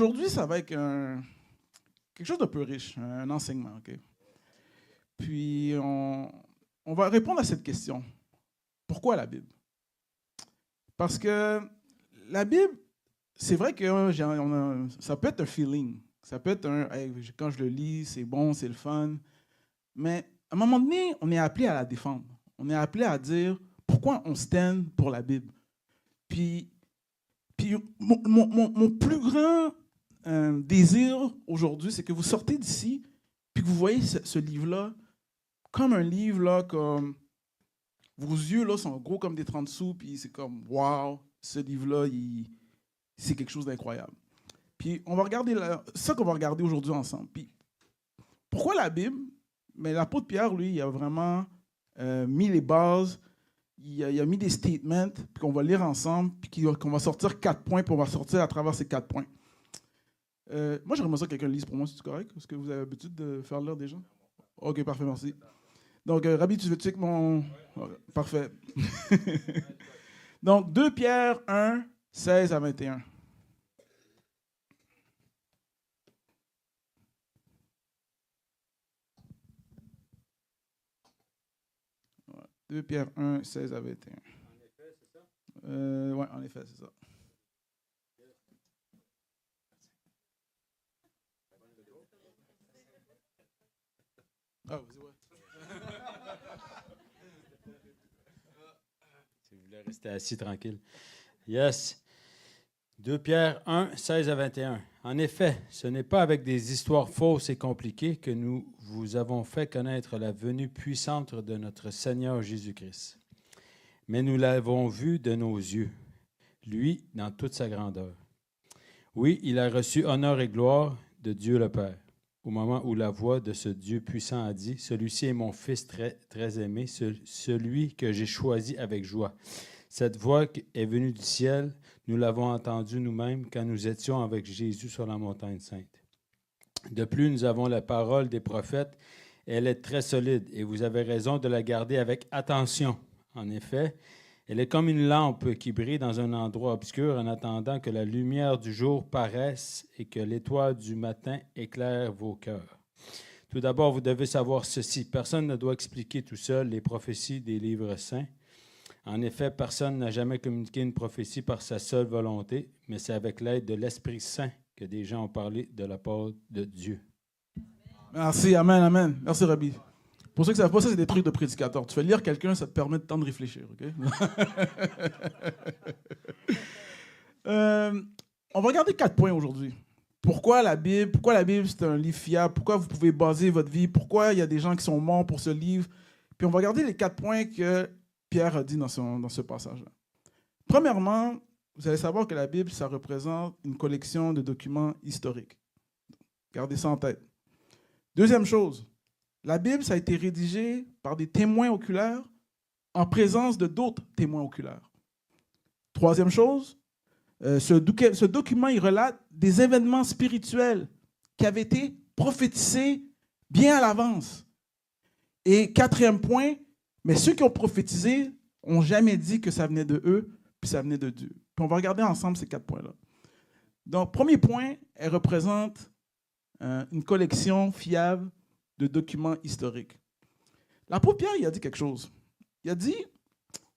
Aujourd'hui, ça va être quelque chose de peu riche, un enseignement. OK? Puis, on va répondre à cette question. Pourquoi la Bible? Parce que la Bible, c'est vrai que ça peut être un feeling. Ça peut être hey, quand je le lis, c'est bon, c'est le fun. Mais à un moment donné, on est appelé à la défendre. On est appelé à dire pourquoi on stand pour la Bible. Puis mon plus grand désir aujourd'hui, c'est que vous sortez d'ici, puis que vous voyez ce livre-là comme un livre, là, comme vos yeux là, sont gros comme des 30 sous, puis c'est comme, wow, ce livre-là, c'est quelque chose d'incroyable. Puis on va regarder ça qu'on va regarder aujourd'hui ensemble. Puis pourquoi la Bible? Mais l'apôtre Pierre, lui, il a vraiment mis les bases, il a mis des statements, puis qu'on va lire ensemble, puis qu'on va sortir 4 points, puis on va sortir à travers ces 4 points. Moi, j'aimerais ça que quelqu'un lise pour moi, si c'est correct? Est-ce que vous avez l'habitude de faire lire des gens? OK, parfait, merci. Donc, Rabbi, tu veux checker mon... Ouais, parfait. Donc, 2 Pierre 1, 16 à 21. Ouais, 2 Pierre 1, 16 à 21. En effet, c'est ça? Oui, en effet, c'est ça. Ah, vas-y, ouais. Si vous voulez rester assis tranquille. Yes. 2 Pierre 1, 16 à 21. En effet, ce n'est pas avec des histoires fausses et compliquées que nous vous avons fait connaître la venue puissante de notre Seigneur Jésus-Christ. Mais nous l'avons vu de nos yeux, lui, dans toute sa grandeur. Oui, il a reçu honneur et gloire de Dieu le Père, au moment où la voix de ce Dieu puissant a dit, « Celui-ci est mon Fils très, très aimé, celui que j'ai choisi avec joie. » Cette voix est venue du ciel, nous l'avons entendue nous-mêmes quand nous étions avec Jésus sur la montagne sainte. De plus, nous avons la parole des prophètes, elle est très solide et vous avez raison de la garder avec attention. En effet, elle est comme une lampe qui brille dans un endroit obscur en attendant que la lumière du jour paraisse et que l'étoile du matin éclaire vos cœurs. Tout d'abord, vous devez savoir ceci. Personne ne doit expliquer tout seul les prophéties des livres saints. En effet, personne n'a jamais communiqué une prophétie par sa seule volonté, mais c'est avec l'aide de l'Esprit Saint que des gens ont parlé de la part de Dieu. Merci, amen, amen. Merci, Rabbi. Pour ceux qui ne savent pas, ça, c'est des trucs de prédicateur. Tu fais lire quelqu'un, ça te permet de temps de réfléchir, OK? On va regarder 4 points aujourd'hui. Pourquoi la Bible, c'est un livre fiable? Pourquoi vous pouvez baser votre vie? Pourquoi il y a des gens qui sont morts pour ce livre? Puis on va regarder les 4 points que Pierre a dit dans ce passage-là. Premièrement, vous allez savoir que la Bible, ça représente une collection de documents historiques. Gardez ça en tête. Deuxième chose, la Bible, ça a été rédigé par des témoins oculaires en présence de d'autres témoins oculaires. Troisième chose, ce document, il relate des événements spirituels qui avaient été prophétisés bien à l'avance. Et quatrième point, mais ceux qui ont prophétisé n'ont jamais dit que ça venait de eux, puis ça venait de Dieu. Puis on va regarder ensemble ces 4 points-là. Donc, premier point, elle représente une collection fiable de documents historiques. L'apôtre Pierre, il a dit quelque chose. Il a dit,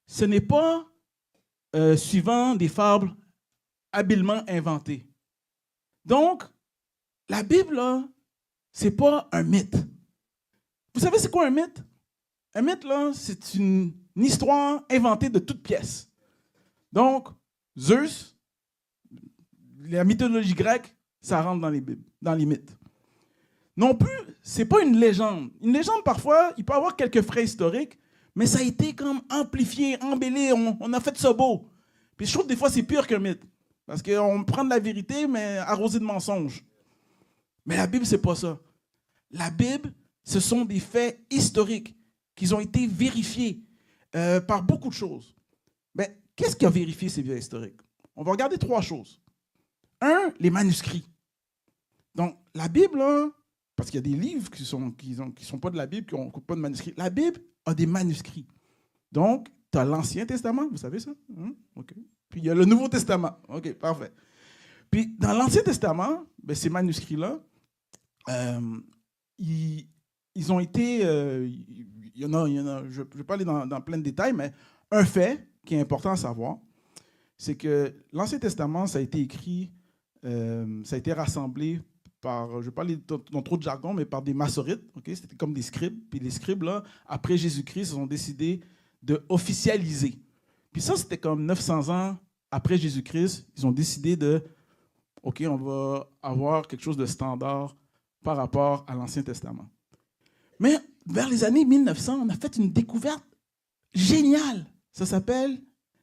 ce n'est pas suivant des fables habilement inventées. Donc, la Bible, là, ce n'est pas un mythe. Vous savez c'est quoi un mythe? Un mythe, là, c'est une histoire inventée de toutes pièces. Donc, Zeus, la mythologie grecque, ça rentre dans les Bibles, dans les mythes. Non plus, c'est pas une légende. Une légende, parfois, il peut y avoir quelques faits historiques, mais ça a été comme amplifié, embellé, on a fait ça beau. Puis je trouve que des fois, c'est pire qu'un mythe. Parce qu'on prend de la vérité, mais arrosé de mensonges. Mais la Bible, c'est pas ça. La Bible, ce sont des faits historiques qui ont été vérifiés par beaucoup de choses. Mais qu'est-ce qui a vérifié ces faits historiques? On va regarder 3 choses. 1, les manuscrits. Donc, la Bible, là, parce qu'il y a des livres qui sont pas de la Bible, qui n'ont pas de manuscrits. La Bible a des manuscrits. Donc, tu as l'Ancien Testament, vous savez ça? OK. Puis il y a le Nouveau Testament. OK, parfait. Puis, dans l'Ancien Testament, ben, ces manuscrits-là, ils ont été... il y en a, je ne vais pas aller dans plein de détails, mais un fait qui est important à savoir, c'est que l'Ancien Testament, ça a été écrit, ça a été rassemblé par, je ne vais pas aller dans trop de jargon, mais par des maçonnites. Okay? C'était comme des scribes. Puis les scribes, là, après Jésus-Christ, ils ont décidé de officialiser. Puis ça, c'était comme 900 ans après Jésus-Christ. Ils ont décidé de, OK, on va avoir quelque chose de standard par rapport à l'Ancien Testament. Mais vers les années 1900, on a fait une découverte géniale. Ça s'appelle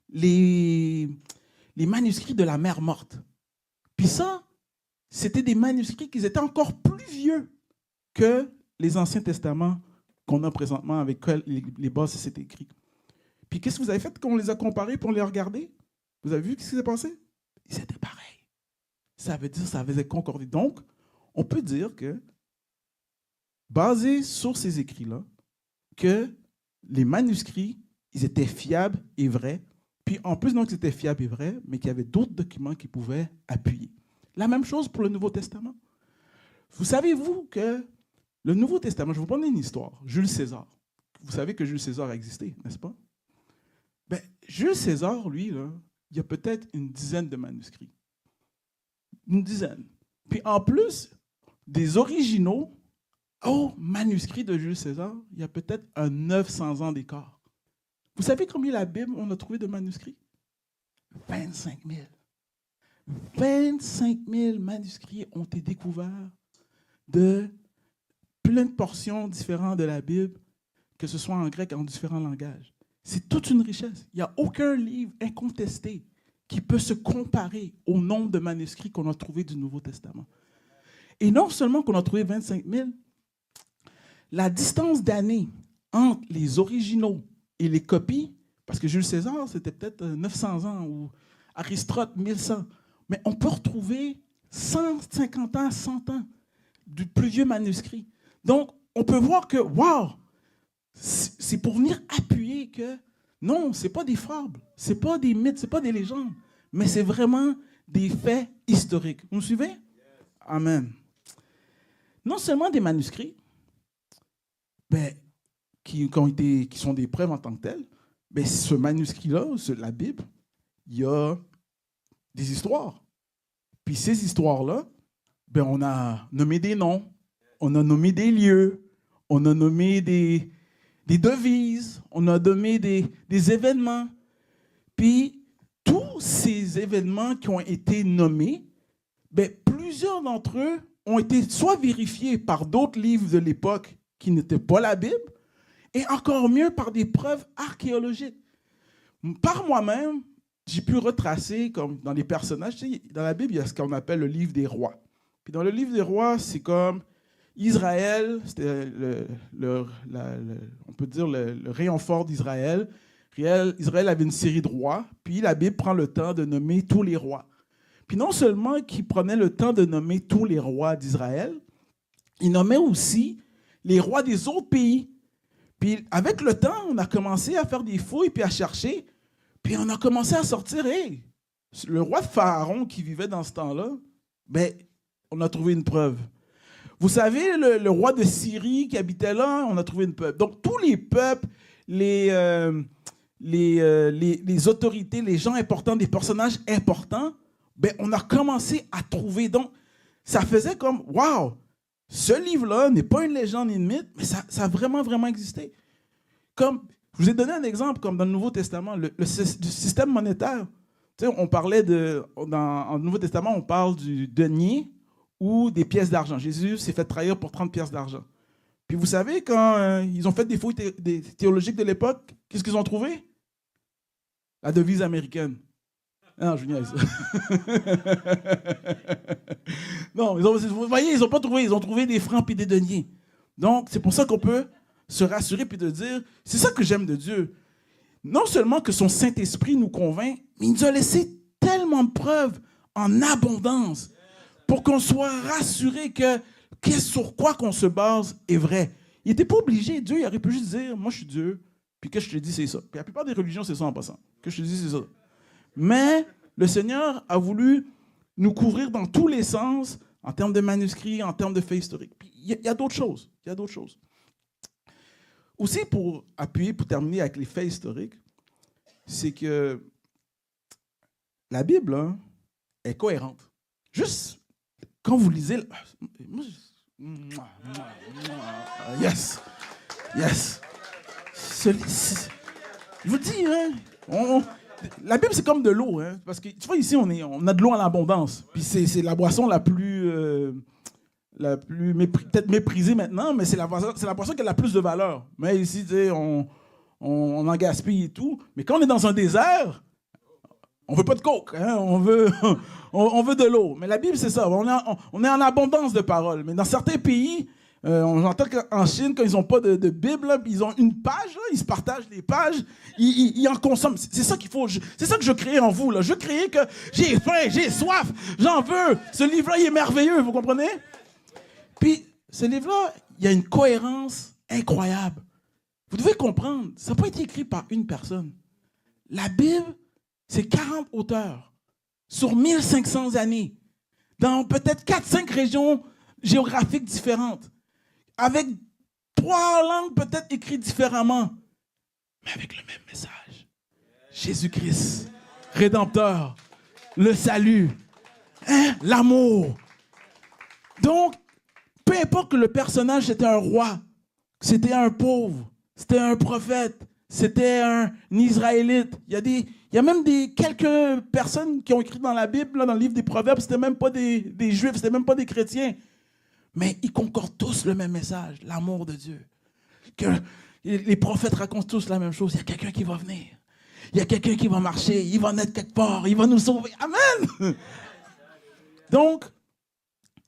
les manuscrits de la mer morte. Puis ça, c'était des manuscrits qui étaient encore plus vieux que les Anciens Testaments qu'on a présentement avec les bases c'est écrit. Puis qu'est-ce que vous avez fait quand on les a comparés et on les a regardés? Vous avez vu ce qui s'est passé? Ils étaient pareils. Ça veut dire que ça avait concordé. Donc, on peut dire que, basé sur ces écrits-là, que les manuscrits, ils étaient fiables et vrais. Puis en plus, non qu'ils étaient fiables et vrais, mais qu'il y avait d'autres documents qui pouvaient appuyer. La même chose pour le Nouveau Testament. Vous savez-vous que le Nouveau Testament, je vais vous prendre une histoire. Jules César. Vous savez que Jules César a existé, n'est-ce pas? Ben, Jules César, lui, là, il y a peut-être une dizaine de manuscrits. Une dizaine. Puis en plus des originaux aux manuscrits de Jules César, il y a peut-être un 900 ans d'écart. Vous savez combien la Bible on a trouvé de manuscrits? 25 000. 25 000 manuscrits ont été découverts de plein de portions différentes de la Bible, que ce soit en grec, en différents langages. C'est toute une richesse. Il n'y a aucun livre incontesté qui peut se comparer au nombre de manuscrits qu'on a trouvés du Nouveau Testament. Et non seulement qu'on a trouvé 25 000, la distance d'années entre les originaux et les copies, parce que Jules César, c'était peut-être 900 ans, ou Aristote, 1100, mais on peut retrouver 150 ans, 100 ans du plus vieux manuscrit. Donc, on peut voir que, waouh, c'est pour venir appuyer que, non, ce n'est pas des fables, ce n'est pas des mythes, ce n'est pas des légendes, mais c'est vraiment des faits historiques. Vous me suivez? Amen. Non seulement des manuscrits, ben, qui sont des preuves en tant que telles, ben, ce manuscrit-là, la Bible, il y a des histoires. Puis ces histoires-là, ben, on a nommé des noms, on a nommé des lieux, on a nommé des devises, on a nommé des événements. Puis tous ces événements qui ont été nommés, ben, plusieurs d'entre eux ont été soit vérifiés par d'autres livres de l'époque qui n'étaient pas la Bible, et encore mieux par des preuves archéologiques. Par moi-même, j'ai pu retracer, comme dans les personnages, tu sais, dans la Bible, il y a ce qu'on appelle le livre des rois. Puis dans le livre des rois, c'est comme Israël, c'était on peut dire le rayon fort d'Israël. Israël avait une série de rois, puis la Bible prend le temps de nommer tous les rois. Puis non seulement qu'il prenait le temps de nommer tous les rois d'Israël, il nommait aussi les rois des autres pays. Puis avec le temps, on a commencé à faire des fouilles, puis à chercher, puis on a commencé à sortir, hey, le roi de Pharaon qui vivait dans ce temps-là, ben, on a trouvé une preuve. Vous savez, le roi de Syrie qui habitait là, on a trouvé une preuve. Donc tous les peuples, les autorités, les gens importants, des personnages importants, ben, on a commencé à trouver. Donc, ça faisait comme, waouh, ce livre-là n'est pas une légende ni une mythe, mais ça a vraiment, vraiment existé. Comme, je vous ai donné un exemple, comme dans le Nouveau Testament, le système monétaire. Tu sais, on parlait dans le Nouveau Testament, on parle du denier ou des pièces d'argent. Jésus s'est fait trahir pour 30 pièces d'argent. Puis vous savez, quand ils ont fait des fouilles théologiques de l'époque, qu'est-ce qu'ils ont trouvé? La devise américaine. Non, je niaise. Non, vous voyez, ils n'ont pas trouvé. Ils ont trouvé des francs et des deniers. Donc, c'est pour ça qu'on peut se rassurer puis de dire, c'est ça que j'aime de Dieu. Non seulement que son Saint-Esprit nous convainc, mais il nous a laissé tellement de preuves en abondance pour qu'on soit rassuré que sur quoi qu'on se base est vrai. Il n'était pas obligé. Dieu, il aurait pu juste dire, moi je suis Dieu, puis que je te dis c'est ça. Puis la plupart des religions, c'est ça en passant. Que je te dis c'est ça. Mais le Seigneur a voulu nous couvrir dans tous les sens, en termes de manuscrits, en termes de faits historiques. Puis il y a d'autres choses. Il y a d'autres choses. Aussi, pour appuyer, pour terminer avec les faits historiques, c'est que la Bible hein, est cohérente. Juste quand vous lisez... Yes. Yes. Je vous dis, hein, la Bible, c'est comme de l'eau. Hein, parce que, tu vois, ici, on a de l'eau en abondance. Puis c'est la boisson la plus peut-être méprisée maintenant, mais c'est la boisson qui a la plus de valeur. Mais ici, tu sais, on en gaspille et tout. Mais quand on est dans un désert, on veut pas de coke. Hein, on veut de l'eau. Mais la Bible, c'est ça. On est en abondance de paroles. Mais dans certains pays... on entend qu'en Chine, quand ils n'ont pas de Bible, là, ils ont une page, là, ils se partagent les pages, ils en consomment. C'est ça qu'il faut. C'est ça que je crée en vous. Là. Je crée que j'ai faim, j'ai soif, j'en veux. Ce livre-là, il est merveilleux, vous comprenez? Puis, ce livre-là, il y a une cohérence incroyable. Vous devez comprendre, ça n'a pas été écrit par une personne. La Bible, c'est 40 auteurs sur 1500 années, dans peut-être 4-5 régions géographiques différentes. Avec 3 langues peut-être écrites différemment, mais avec le même message. Jésus-Christ, Rédempteur, le salut, hein, l'amour. Donc, peu importe que le personnage c'était un roi, c'était un pauvre, c'était un prophète, c'était un Israélite. Il y a même quelques personnes qui ont écrit dans la Bible, là, dans le livre des Proverbes, c'était même pas des Juifs, c'était même pas des chrétiens. Mais ils concordent tous le même message, l'amour de Dieu. Que les prophètes racontent tous la même chose. Il y a quelqu'un qui va venir. Il y a quelqu'un qui va marcher. Il va naître quelque part. Il va nous sauver. Amen! Donc,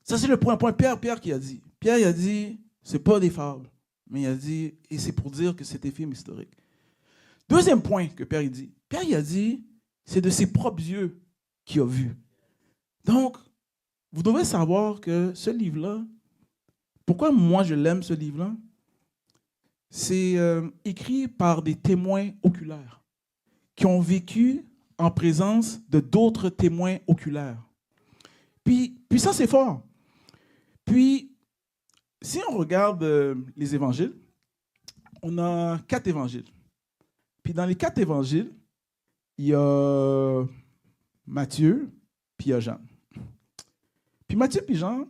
ça c'est le point Pierre qui a dit. Pierre il a dit, c'est pas des fables. Mais il a dit, et c'est pour dire que c'est des films historiques. Deuxième point que Pierre il dit. Pierre il a dit, c'est de ses propres yeux qu'il a vu. Donc, vous devez savoir que ce livre-là, pourquoi moi je l'aime ce livre-là, c'est écrit par des témoins oculaires qui ont vécu en présence de d'autres témoins oculaires. Puis ça c'est fort. Puis, si on regarde les évangiles, on a 4 évangiles. Puis dans les 4 évangiles, il y a Matthieu, puis il y a Jean. Puis Matthieu et Jean,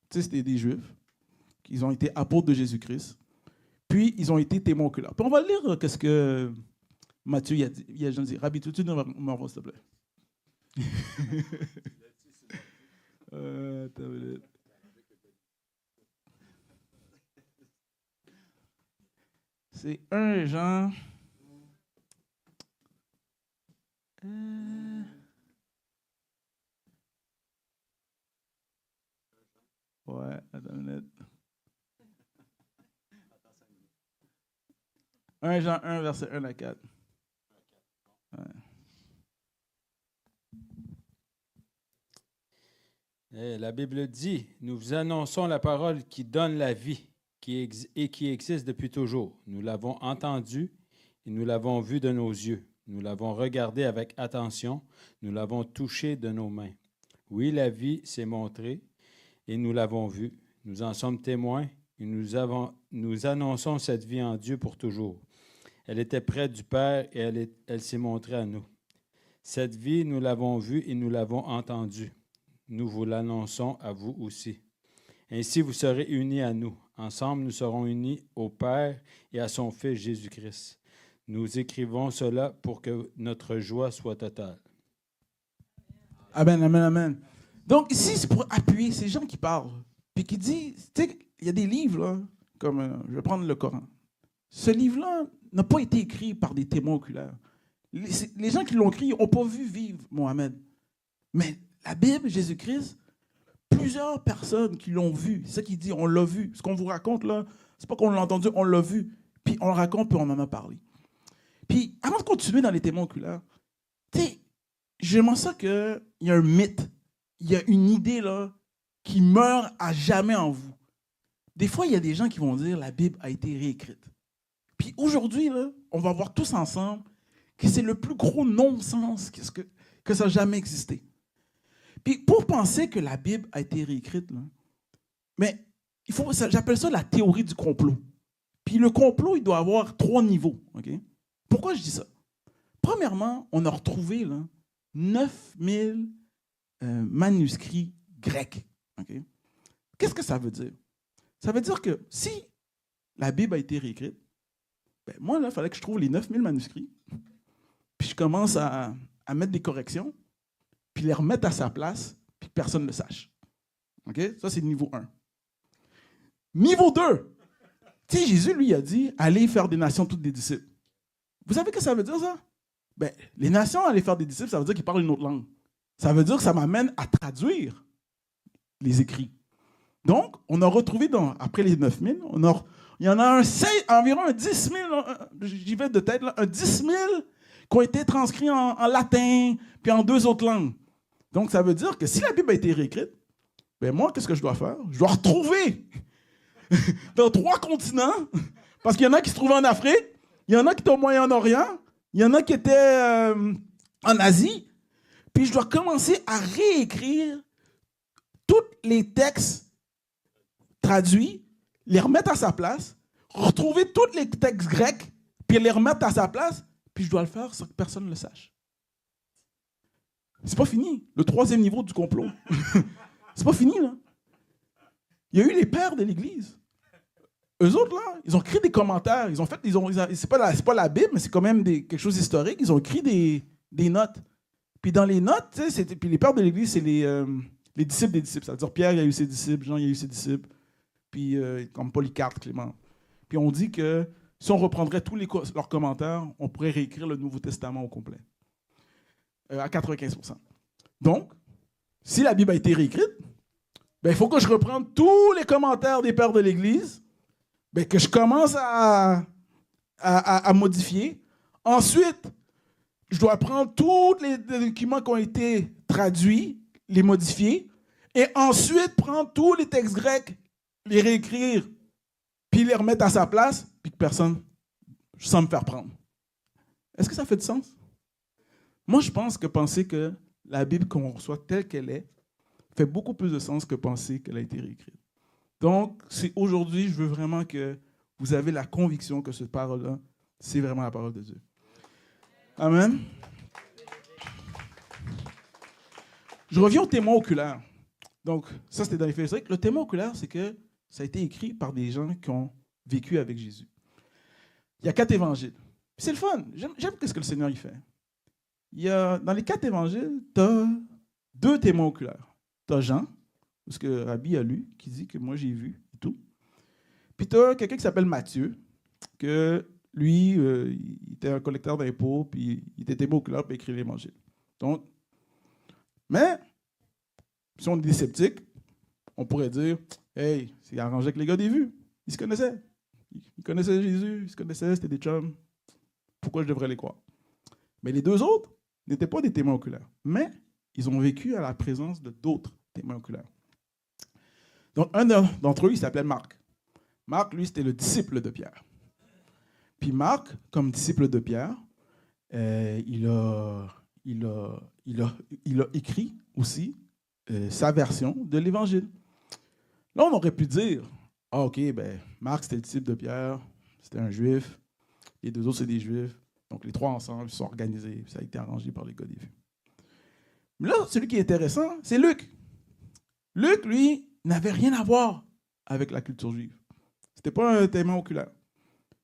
c'était des Juifs. Ils ont été apôtres de Jésus-Christ. Puis, ils ont été témoins oculaires. Puis, on va lire qu'est-ce que Matthieu a dit. Il a dit, Rabbi, tout de suite, m'envoie, s'il te plaît. C'est 1 Jean... Ouais, attends une minute. 1 Jean 1, verset 1 à 4. Ouais. La Bible dit, nous vous annonçons la parole qui donne la vie et qui existe depuis toujours. Nous l'avons entendue et nous l'avons vue de nos yeux. Nous l'avons regardée avec attention. Nous l'avons touchée de nos mains. Oui, la vie s'est montrée et nous l'avons vue. Nous en sommes témoins et nous annonçons cette vie en Dieu pour toujours. Elle était près du Père et elle s'est montrée à nous. Cette vie, nous l'avons vue et nous l'avons entendue. Nous vous l'annonçons à vous aussi. Ainsi, vous serez unis à nous. Ensemble, nous serons unis au Père et à son Fils Jésus-Christ. Nous écrivons cela pour que notre joie soit totale. Amen, amen, amen. Donc ici, c'est pour appuyer ces gens qui parlent. Puis qui disent, tu sais, il y a des livres, là, comme, je vais prendre le Coran. Ce livre-là n'a pas été écrit par des témoins oculaires. Les gens qui l'ont écrit n'ont pas vu vivre Mohammed. Mais la Bible, Jésus-Christ, plusieurs personnes qui l'ont vu. C'est ça qu'il dit, on l'a vu. Ce qu'on vous raconte là, c'est pas qu'on l'a entendu, on l'a vu. Puis on le raconte, puis on en a parlé. Puis avant de continuer dans les témoins oculaires, tu sais, j'aimerais ça qu'il y a un mythe, il y a une idée là qui meurt à jamais en vous. Des fois, il y a des gens qui vont dire la Bible a été réécrite. Puis aujourd'hui, là, on va voir tous ensemble que c'est le plus gros non-sens que ça n'a jamais existé. Puis pour penser que la Bible a été réécrite, là, mais j'appelle ça la théorie du complot. Puis le complot, il doit avoir 3 niveaux. Okay? Pourquoi je dis ça? Premièrement, on a retrouvé là, 9000 manuscrits grecs. Okay? Qu'est-ce que ça veut dire? Ça veut dire que si la Bible a été réécrite, ben moi, là, il fallait que je trouve les 9000 manuscrits, puis je commence à mettre des corrections, puis les remettre à sa place, puis que personne ne le sache. Okay? Ça, c'est niveau 1. Niveau 2, tu sais, Jésus, lui, a dit « Allez faire des nations toutes des disciples ». Vous savez ce que ça veut dire, ça? Ben, les nations, aller faire des disciples, ça veut dire qu'ils parlent une autre langue. Ça veut dire que ça m'amène à traduire les écrits. Donc, on a retrouvé, après les 9000, il y en a environ un 10 000, j'y vais de tête, là, un 10 000 qui ont été transcrits en latin, puis en 2 autres langues. Donc, ça veut dire que si la Bible a été réécrite, ben moi, qu'est-ce que je dois faire? Je dois retrouver dans 3 continents, parce qu'il y en a qui se trouvaient en Afrique, il y en a qui étaient au Moyen-Orient, il y en a qui étaient en Asie, puis je dois commencer à réécrire tous les textes traduits, les remettre à sa place, retrouver tous les textes grecs, puis les remettre à sa place, puis je dois le faire sans que personne ne le sache. C'est pas fini. Le 3e niveau du complot. C'est pas fini, là. Il y a eu les pères de l'Église. Eux autres, là, ils ont écrit des commentaires. C'est pas la Bible, mais c'est quand même quelque chose d'historique. Ils ont écrit des notes. Puis dans les notes, puis les pères de l'Église, c'est les disciples des disciples. C'est-à-dire Pierre, il y a eu ses disciples, Jean, il y a eu ses disciples, puis comme Polycarpe, Clément. Puis on dit que si on reprendrait tous leurs commentaires, on pourrait réécrire le Nouveau Testament au complet. À 95%. Donc, si la Bible a été réécrite, ben, il faut que je reprenne tous les commentaires des pères de l'Église, ben, que je commence à modifier. Ensuite, je dois prendre tous les documents qui ont été traduits, les modifier, et ensuite prendre tous les textes grecs, les réécrire, puis les remettre à sa place, puis que personne, sans me faire prendre. Est-ce que ça fait du sens? Moi, je pense que penser que la Bible qu'on reçoit telle qu'elle est fait beaucoup plus de sens que penser qu'elle a été réécrite. Donc, aujourd'hui, je veux vraiment que vous avez la conviction que cette parole-là, c'est vraiment la parole de Dieu. Amen. Je reviens au témoin oculaire. Donc, ça, c'était dans les faits historiques. Le témoin oculaire, c'est que ça a été écrit par des gens qui ont vécu avec Jésus. Il y a 4 évangiles. C'est le fun. J'aime ce que le Seigneur y fait. Dans les 4 évangiles, tu as 2 témoins oculaires. Tu as Jean, ce que Rabbi a lu, qui dit que moi j'ai vu et tout. Puis tu as quelqu'un qui s'appelle Matthieu, que lui, il était un collecteur d'impôts, puis il était témoin oculaire pour écrire l'évangile. Donc, mais, si on est des sceptiques, on pourrait dire, hey, c'est arrangé avec les gars des vues. Ils se connaissaient. Ils connaissaient Jésus, ils se connaissaient, c'était des chums. Pourquoi je devrais les croire? Mais les 2 autres n'étaient pas des témoins oculaires. Mais ils ont vécu à la présence de d'autres témoins oculaires. Donc, un d'entre eux, il s'appelait Marc. Marc, lui, c'était le disciple de Pierre. Puis Marc, comme disciple de Pierre, il a écrit aussi sa version de l'Évangile. Là, on aurait pu dire, ah, OK, ben, Marc, c'était le disciple de Pierre, c'était un Juif, les 2 autres, c'est des Juifs. Donc, les 3 ensemble, ils sont organisés, ça a été arrangé par les gars des vues. Mais là, celui qui est intéressant, c'est Luc. Luc, lui, n'avait rien à voir avec la culture juive. C'était pas un témoin oculaire.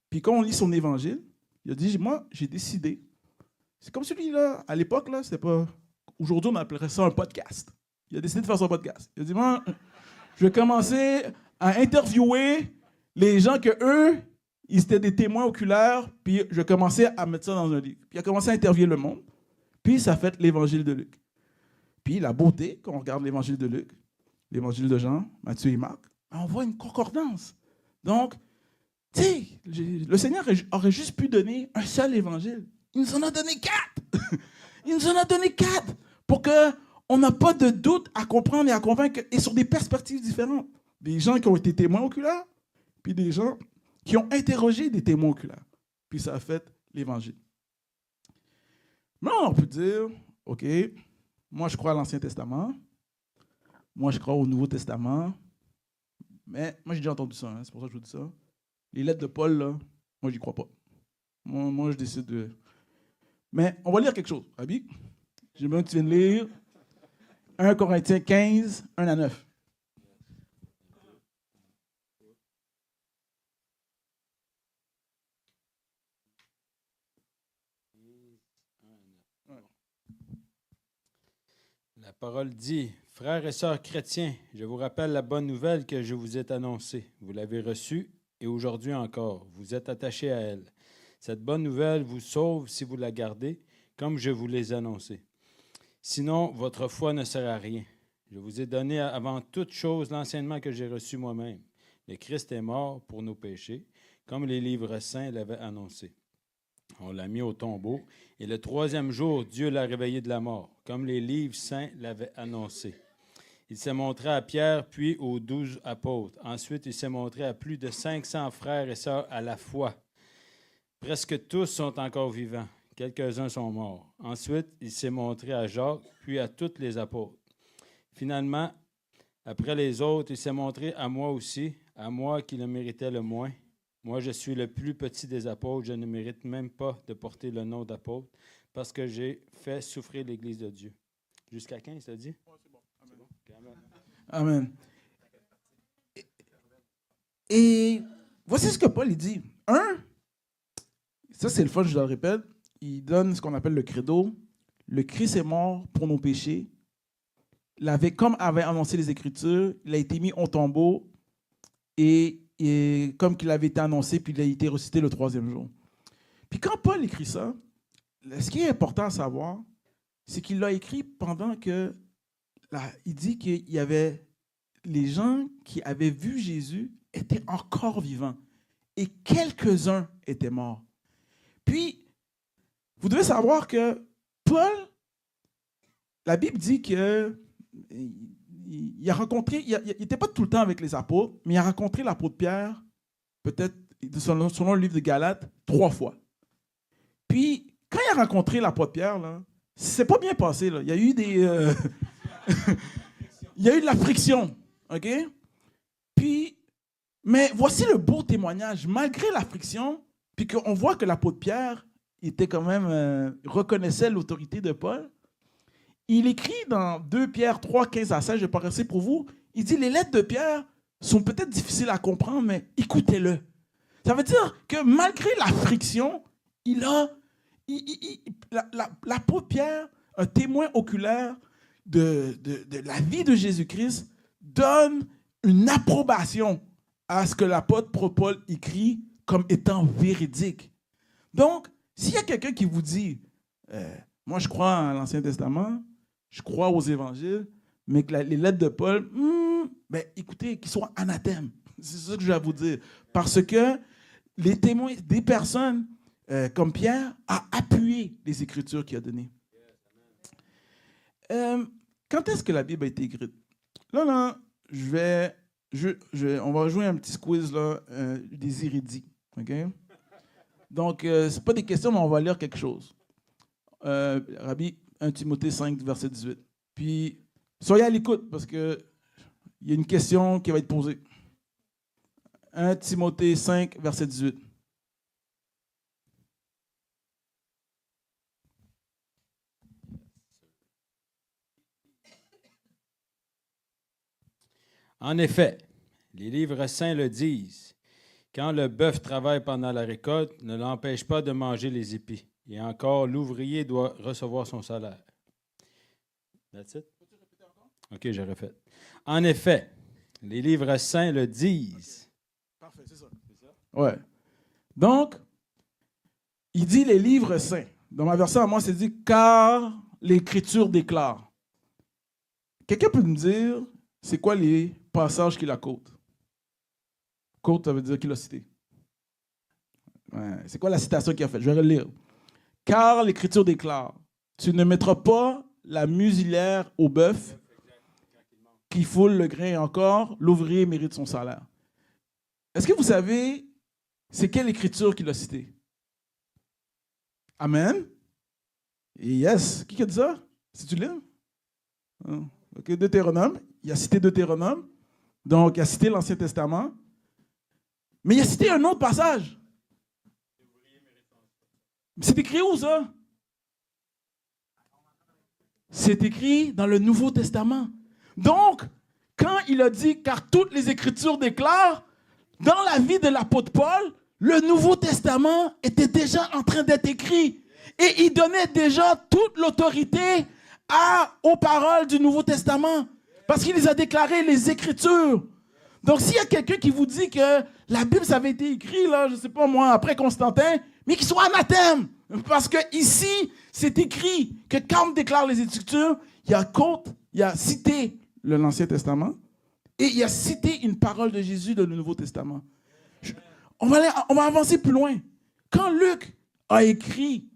Puis quand on lit son évangile, il a dit, moi, j'ai décidé. C'est comme celui-là, à l'époque, là, c'était pas... Aujourd'hui, on appellerait ça un podcast. Il a décidé de faire son podcast. Il a dit, moi, je vais commencer à interviewer les gens que eux, ils étaient des témoins oculaires, puis je vais commencer à mettre ça dans un livre. Puis il a commencé à interviewer le monde, puis ça fait l'évangile de Luc. Puis la beauté, quand on regarde l'évangile de Luc, l'évangile de Jean, Matthieu et Marc, on voit une concordance. Donc, tu sais, le Seigneur aurait juste pu donner un seul évangile. Il nous en a donné 4. Il nous en a donné 4 pour qu'on n'a pas de doute à comprendre et à convaincre, et sur des perspectives différentes. Des gens qui ont été témoins oculaires, puis des gens qui ont interrogé des témoins oculaires. Puis ça a fait l'évangile. Maintenant, on peut dire, OK, moi je crois à l'Ancien Testament, Moi, je crois au Nouveau Testament. Mais moi, j'ai déjà entendu ça, hein, c'est pour ça que je vous dis ça. Les lettres de Paul, là, moi, j'y crois pas. Moi, je décide de... Mais on va lire quelque chose. Abi, j'aimerais bien que tu viennes lire 1 Corinthiens 15, 1 à 9. La parole dit, « Frères et sœurs chrétiens, je vous rappelle la bonne nouvelle que je vous ai annoncée. Vous l'avez reçue et aujourd'hui encore, vous êtes attachés à elle. Cette bonne nouvelle vous sauve si vous la gardez, comme je vous l'ai annoncé. Sinon, votre foi ne sert à rien. Je vous ai donné avant toute chose l'enseignement que j'ai reçu moi-même. Le Christ est mort pour nos péchés, comme les livres saints l'avaient annoncé. On l'a mis au tombeau, et le troisième jour, Dieu l'a réveillé de la mort, comme les livres saints l'avaient annoncé. Il s'est montré à Pierre, puis aux 12 apôtres. Ensuite, il s'est montré à plus de 500 frères et sœurs à la fois. Presque tous sont encore vivants. Quelques-uns sont morts. Ensuite, il s'est montré à Jacques, puis à tous les apôtres. Finalement, après les autres, il s'est montré à moi aussi, à moi qui le méritais le moins. Moi, je suis le plus petit des apôtres. Je ne mérite même pas de porter le nom d'apôtre parce que j'ai fait souffrir l'Église de Dieu. Jusqu'à 15, tu as dit? Oui, c'est bon. Amen. Amen. Et voici ce que Paul il dit. Ça c'est le fun, je le répète, il donne ce qu'on appelle le credo. Le Christ est mort pour nos péchés. Comme avait annoncé les Écritures, il a été mis au tombeau et comme qu'il avait été annoncé, puis il a été ressuscité le troisième jour. Puis quand Paul écrit ça, ce qui est important à savoir, c'est qu'il l'a écrit pendant que, il dit qu'il y avait les gens qui avaient vu Jésus étaient encore vivants et quelques-uns étaient morts. Puis, vous devez savoir que Paul, la Bible dit que il a rencontré, il n'était pas tout le temps avec les apôtres, mais il a rencontré l'apôtre Pierre, peut-être selon le livre de Galates, 3 fois. Puis, quand il a rencontré l'apôtre Pierre, là, c'est pas bien passé. Là. Il y a eu il y a eu de la friction. OK? Puis, mais voici le beau témoignage. Malgré la friction, puis qu'on voit que l'apôtre Pierre était quand même, reconnaissait l'autorité de Paul, il écrit dans 2 Pierre 3, 15 à 16, je vais passer pour vous, il dit, les lettres de Pierre sont peut-être difficiles à comprendre, mais écoutez-le. Ça veut dire que malgré la friction, l'apôtre Pierre, un témoin oculaire de la vie de Jésus-Christ, donne une approbation à ce que l'apôtre Paul écrit comme étant véridique. Donc, s'il y a quelqu'un qui vous dit, moi je crois à l'Ancien Testament, je crois aux évangiles, mais que les lettres de Paul, ben, écoutez, qu'ils soient anathèmes. C'est ça que je vais vous dire. Parce que les témoins, des personnes comme Pierre, a appuyé les Écritures qu'il a données. Quand est-ce que la Bible a été écrite? Là, on va jouer un petit quiz là, des érudits. Okay? Donc, ce n'est pas des questions, mais on va lire quelque chose. Rabbi, 1 Timothée 5, verset 18. Puis, soyez à l'écoute parce qu'il y a une question qui va être posée. 1 Timothée 5, verset 18. En effet, les livres saints le disent. Quand le bœuf travaille pendant la récolte, ne l'empêche pas de manger les épis. Et encore, l'ouvrier doit recevoir son salaire. That's it? OK, je répète. En effet, les livres saints le disent. Parfait, c'est ça. Ouais. Donc, il dit les livres saints. Dans ma version à moi, c'est dit car l'Écriture déclare. Quelqu'un peut me dire, c'est quoi les passages qu'il a côte? Côte, ça veut dire qu'il a cité. Ouais. C'est quoi la citation qu'il a faite? Je vais relire. Car l'Écriture déclare, tu ne mettras pas la muselière au bœuf qui foule le grain encore, l'ouvrier mérite son salaire. Est-ce que vous savez c'est quelle Écriture qu'il a citée? Amen? Et yes. Qui a dit ça? C'est-tu là? Ok, Deutéronome. il a cité Deutéronome, donc il a cité l'Ancien Testament, mais il a cité un autre passage. C'est écrit où ça? C'est écrit dans le Nouveau Testament. Donc, quand il a dit, car toutes les Écritures déclarent, dans la vie de l'apôtre Paul, le Nouveau Testament était déjà en train d'être écrit. Et il donnait déjà toute l'autorité aux paroles du Nouveau Testament. Parce qu'il les a déclarées, les Écritures. Donc, s'il y a quelqu'un qui vous dit que la Bible, ça avait été écrit, là, je ne sais pas moi, après Constantin, mais qu'il soit anathème. Parce que ici, c'est écrit que quand on déclare les Écritures, il a cité l'Ancien Testament et il a cité une parole de Jésus dans le Nouveau Testament. On va avancer plus loin. Quand Luc a écrit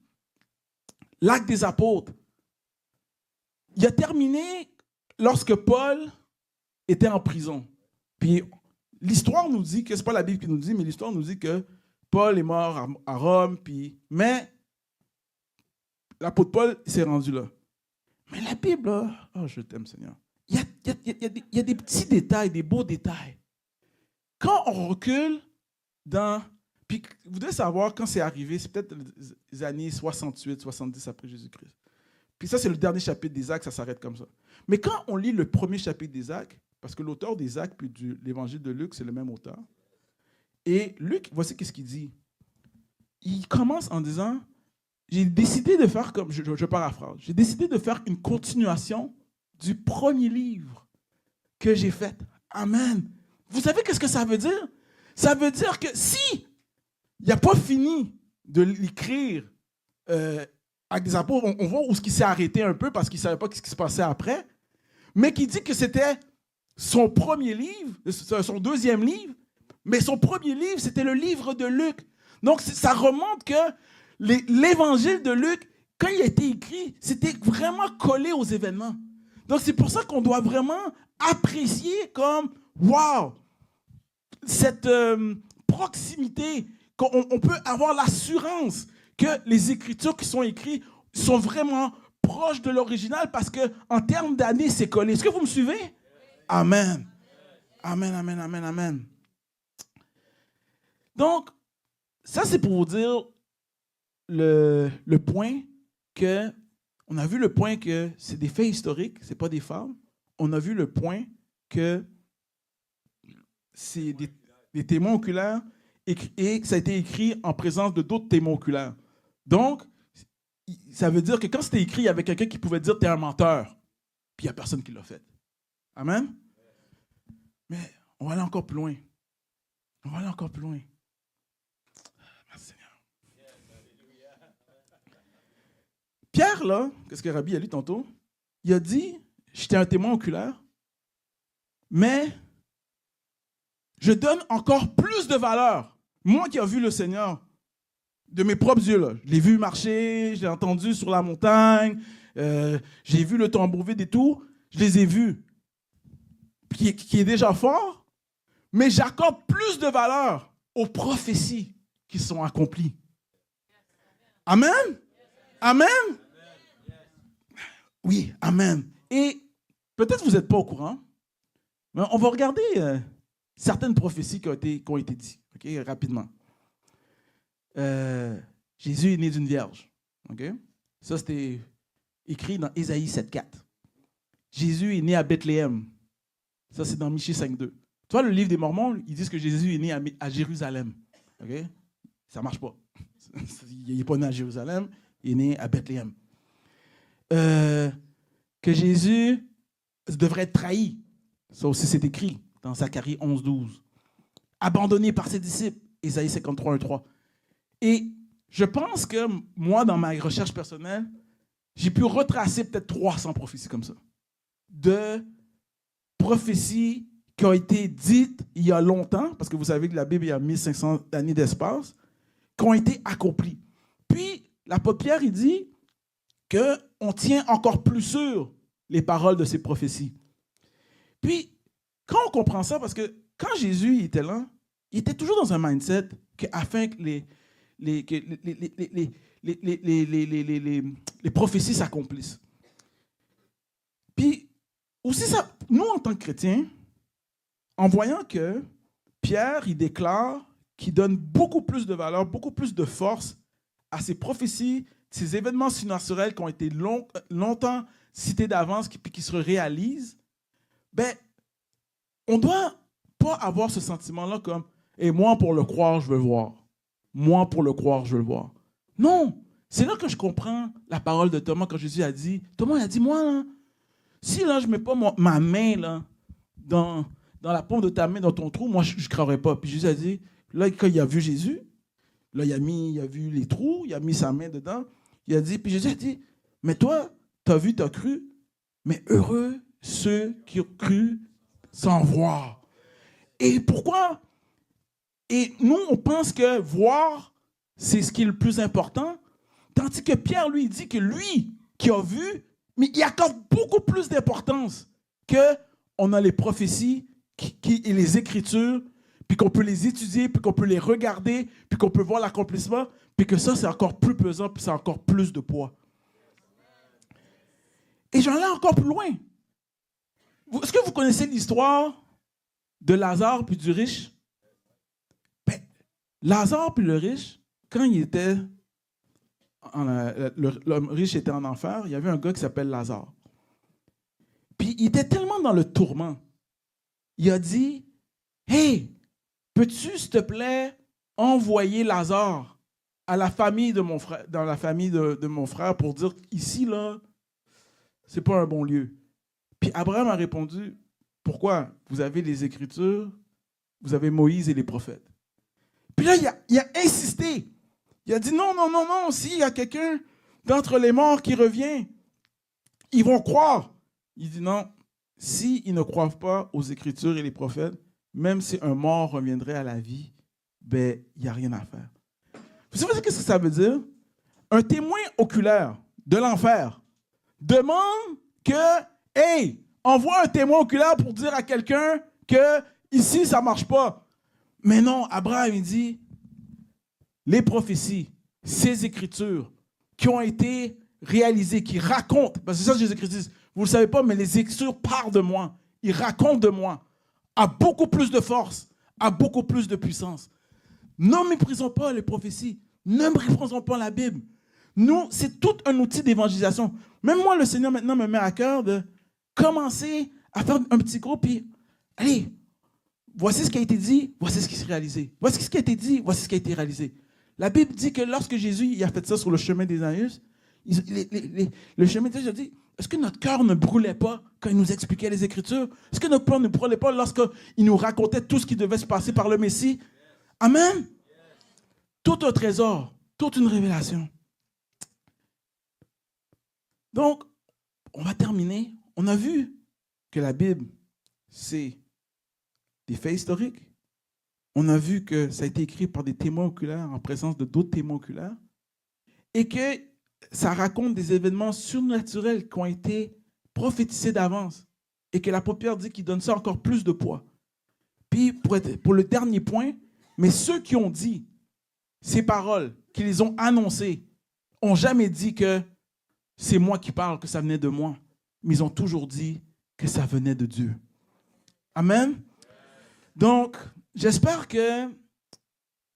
l'Acte des Apôtres, il a terminé lorsque Paul était en prison. Puis l'histoire nous dit que, ce n'est pas la Bible qui nous dit, mais l'histoire nous dit que Paul est mort à Rome, mais l'apôtre Paul s'est rendu là. Mais la Bible, là, oh, je t'aime, Seigneur. Il y a des petits détails, des beaux détails. Quand on recule puis vous devez savoir, quand c'est arrivé, c'est peut-être les années 68, 70 après Jésus-Christ. Puis ça, c'est le dernier chapitre des Actes, ça s'arrête comme ça. Mais quand on lit le premier chapitre des Actes, parce que l'auteur des Actes puis de l'évangile de Luc, c'est le même auteur. Et Luc, voici ce qu'il dit. Il commence en disant, j'ai décidé de faire comme, je paraphrase, j'ai décidé de faire une continuation du premier livre que j'ai fait. Amen. Vous savez qu'est-ce que ça veut dire? Ça veut dire que si il n'a pas fini de l'écrire avec des apôtres, on voit où il s'est arrêté un peu parce qu'il ne savait pas ce qui se passait après, mais qui dit que c'était son premier livre, son deuxième livre, mais son premier livre, c'était le livre de Luc. Donc, ça remonte que l'évangile de Luc, quand il a été écrit, c'était vraiment collé aux événements. Donc, c'est pour ça qu'on doit vraiment apprécier comme, wow, cette proximité, qu'on peut avoir l'assurance que les Écritures qui sont écrites sont vraiment proches de l'original parce qu'en termes d'années, c'est collé. Est-ce que vous me suivez? Amen. Amen, amen, amen, amen. Donc, ça, c'est pour vous dire le point que, on a vu le point que c'est des faits historiques, ce n'est pas des fables. On a vu le point que c'est des témoins oculaires et que ça a été écrit en présence de d'autres témoins oculaires. Donc, ça veut dire que quand c'était écrit, il y avait quelqu'un qui pouvait dire « t'es un menteur », puis il n'y a personne qui l'a fait. Amen? Mais on va aller encore plus loin. On va aller encore plus loin. Merci Seigneur. Pierre, là, qu'est-ce que Rabbi a lu tantôt? Il a dit, j'étais un témoin oculaire, mais je donne encore plus de valeur. Moi qui ai vu le Seigneur, de mes propres yeux, là. Je l'ai vu marcher, je l'ai entendu sur la montagne, j'ai vu le tombeau vide et tout, je les ai vus. Qui est déjà fort, mais j'accorde plus de valeur aux prophéties qui sont accomplies. Amen? Amen? Oui, amen. Et peut-être vous n'êtes pas au courant, mais on va regarder certaines prophéties qui ont été dites, okay, rapidement. Jésus est né d'une vierge. Okay? Ça, c'était écrit dans Ésaïe 7,4. Jésus est né à Bethléem. Ça, c'est dans Michée 5,2. Tu vois, le livre des Mormons, ils disent que Jésus est né à Jérusalem. Okay? Ça ne marche pas. Il n'est pas né à Jérusalem, il est né à Bethléem. Que Jésus devrait être trahi. Ça aussi, c'est écrit dans Zacharie 11,12. Abandonné par ses disciples. Ésaïe 53,1,3. Et je pense que moi, dans ma recherche personnelle, j'ai pu retracer peut-être 300 prophéties comme ça. De prophéties qui ont été dites il y a longtemps, parce que vous savez que la Bible, il y a 1500 années d'espace, qui ont été accomplies. Puis, l'apôtre Pierre, il dit qu'on tient encore plus sûr les paroles de ces prophéties. Puis, quand on comprend ça, parce que quand Jésus était là, il était toujours dans un mindset afin que les prophéties s'accomplissent. Puis, aussi, ça, nous, en tant que chrétiens, en voyant que Pierre, il déclare qu'il donne beaucoup plus de valeur, beaucoup plus de force à ces prophéties, ces événements surnaturels qui ont été longtemps cités d'avance puis qui se réalisent, ben, on ne doit pas avoir ce sentiment-là comme « Et moi, pour le croire, je veux le voir. Moi, pour le croire, je veux le voir. » Non, c'est là que je comprends la parole de Thomas quand Jésus a dit, Thomas il a dit, moi, là, si là, je ne mets pas ma main là, dans la paume de ta main, dans ton trou, moi, je ne croirais pas. Puis Jésus a dit, là, quand il a vu Jésus, là, il a vu les trous, il a mis sa main dedans. Il a dit, puis Jésus a dit, mais toi, tu as vu, tu as cru, mais heureux ceux qui ont cru sans voir. Et pourquoi? Et nous, on pense que voir, c'est ce qui est le plus important, tandis que Pierre, lui, dit que lui, qui a vu, mais il accorde beaucoup plus d'importance qu'on a les prophéties et les Écritures, puis qu'on peut les étudier, puis qu'on peut les regarder, puis qu'on peut voir l'accomplissement, puis que ça, c'est encore plus pesant, puis c'est encore plus de poids. Et j'en ai encore plus loin. Est-ce que vous connaissez l'histoire de Lazare puis du riche? Ben, Lazare puis le riche, quand il était... L'homme riche était en enfer, il y avait un gars qui s'appelle Lazare. Puis il était tellement dans le tourment, il a dit, « Hey, peux-tu, s'il te plaît, envoyer Lazare à la famille de mon frère, dans la famille de mon frère pour dire, ici, là, c'est pas un bon lieu. » Puis Abraham a répondu, « Pourquoi? Vous avez les Écritures, vous avez Moïse et les prophètes. » Puis là, il a insisté. Il a dit, non, s'il y a quelqu'un d'entre les morts qui revient, ils vont croire. Il dit, non, s'ils ne croient pas aux Écritures et les prophètes, même si un mort reviendrait à la vie, ben, il n'y a rien à faire. Vous savez ce que ça veut dire? Un témoin oculaire de l'enfer demande que, hey, envoie un témoin oculaire pour dire à quelqu'un que ici, ça ne marche pas. Mais non, Abraham, il dit, les prophéties, ces Écritures qui ont été réalisées, qui racontent, parce que c'est ça que Jésus-Christ dit, vous ne le savez pas, mais les Écritures parlent de moi, ils racontent de moi, a beaucoup plus de force, a beaucoup plus de puissance. Ne méprisons pas les prophéties, ne méprisons pas la Bible. Nous, c'est tout un outil d'évangélisation. Même moi, le Seigneur maintenant me met à cœur de commencer à faire un petit groupe, puis allez, voici ce qui a été dit, voici ce qui s'est réalisé. Voici ce qui a été dit, voici ce qui a été réalisé. La Bible dit que lorsque Jésus il a fait ça sur le chemin d'Emmaüs, le chemin d'Emmaüs a dit, est-ce que notre cœur ne brûlait pas quand il nous expliquait les Écritures? Est-ce que notre cœur ne brûlait pas lorsqu'il nous racontait tout ce qui devait se passer par le Messie? Amen? Tout un trésor, toute une révélation. Donc, on va terminer. On a vu que la Bible, c'est des faits historiques. On a vu que ça a été écrit par des témoins oculaires en présence de d'autres témoins oculaires et que ça raconte des événements surnaturels qui ont été prophétisés d'avance et que l'apôtre Pierre dit qu'il donne ça encore plus de poids. Puis, pour le dernier point, mais ceux qui ont dit ces paroles, qui les ont annoncées, n'ont jamais dit que c'est moi qui parle, que ça venait de moi, mais ils ont toujours dit que ça venait de Dieu. Amen? Donc, j'espère que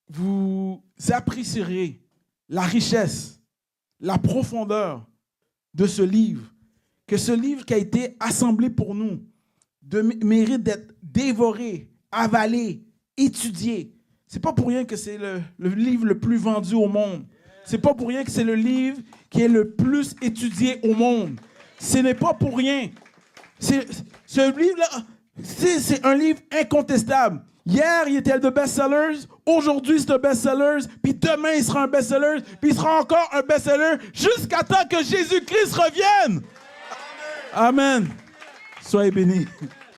vous apprécierez la richesse, la profondeur de ce livre, que ce livre qui a été assemblé pour nous mérite d'être dévoré, avalé, étudié. C'est pas pour rien que c'est le livre le plus vendu au monde. C'est pas pour rien que c'est le livre qui est le plus étudié au monde. Ce n'est pas pour rien. Ce livre-là, c'est un livre incontestable. Hier, il était de best-sellers. Aujourd'hui, c'est un best-sellers. Puis demain, il sera un best-seller. Puis il sera encore un best-seller jusqu'à temps que Jésus-Christ revienne. Amen. Soyez bénis.